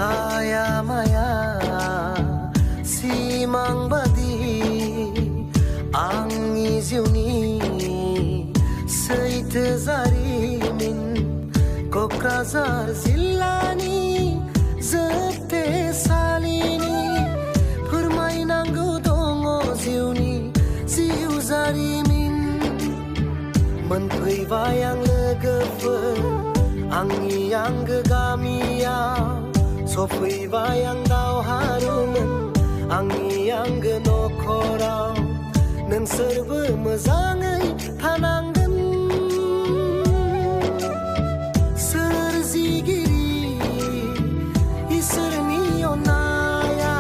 साया माया सिमां बादि आंनि जिउनि सैथो जारिमिन क'क्राझार जिल्लानि जोबथेसालिनि फोरमायनांगौ दङ जिउनि जिउ जारिमिन मोनफैबाय आं लोगोफोर आंनि आंगो गामियाव सफैबाय आं दावहारुमोन आंनि आंगो नखराव नोंसोरबो मोजाङै थानांगोन सोरजिगिरि इसोरनि अननाया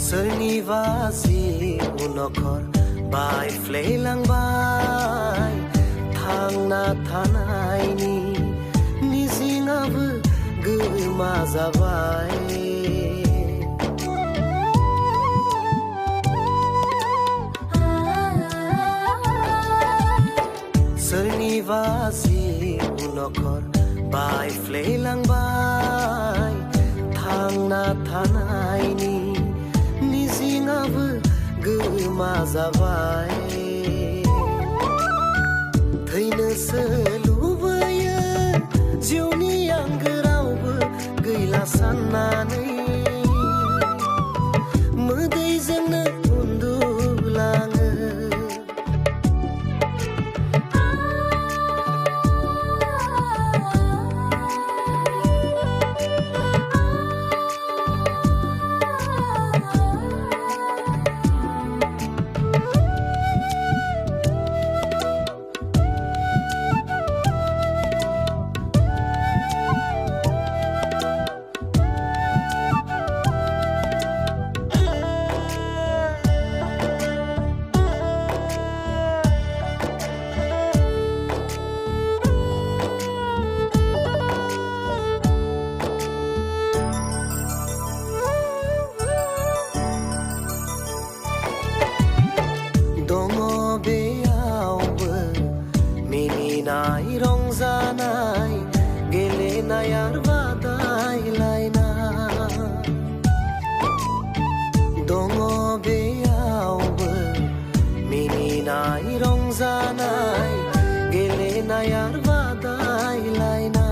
सोरनिबा जिउ नखर बायफ्लेलांबाय थांना थानायनि मिजिंआबो गोमा जाबाय सोरनिबा जिउ नखर बायफ्लेलांबाय थांना थानायनि मिजिंआबो गोमा जाबाय थैनोसो लुबैयो जिउनि आंगो रावबो गैला साननानै मोदैजोंनो उन्दुलाङो दङ बेयावबो मिनिनाय रंजानाय गेलेनाय आरो बादायलायनाय दङ बेयावबो मिनिनाय रंजानाय गेलेनाय आरो बादायलायनाय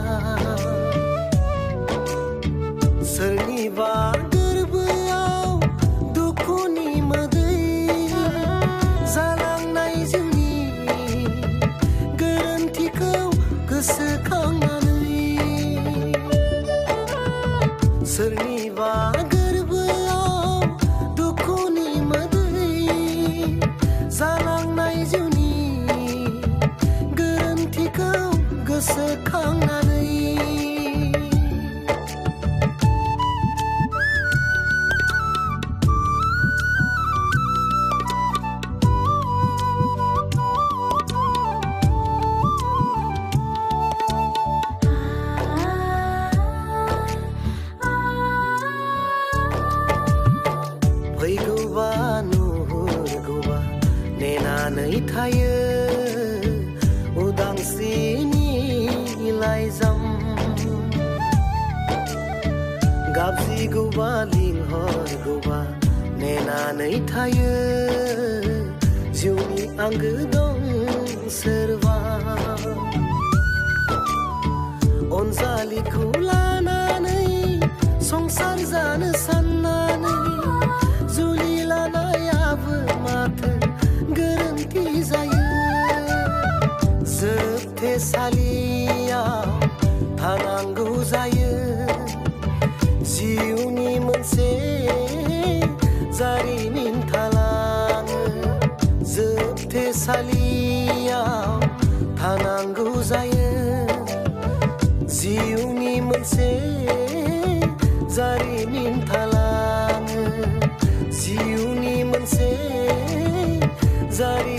सोरनिबा गोरबोआव दुखुनि मोदै गोसोखांनानै सोरनिबा गोरबोआव दुखुनि मोदै जालांनाय जिउनि गोरोन्थिखौ गोसोखांनानै फैगौबा नुहुरगौबा नेनानै थायो उदांस्रिनि लाइजाम गाबज्रिगौबा लिंहरगौबा नेनानै थायो जिउनि आंगो दं सोरबा अनजालिखौ लानानै संसार जानो साननानै जुलि लानायाबो माथो गोरोन्थि जायो जोबथेसालियाव थानांगौ जायो जिउनि मोनसे जारिमिन थालाङो जोबथेसालियाव थानांगौ जायो जिउनि मोनसे जारिमिन थालाङो जिउनि मोनसे जारि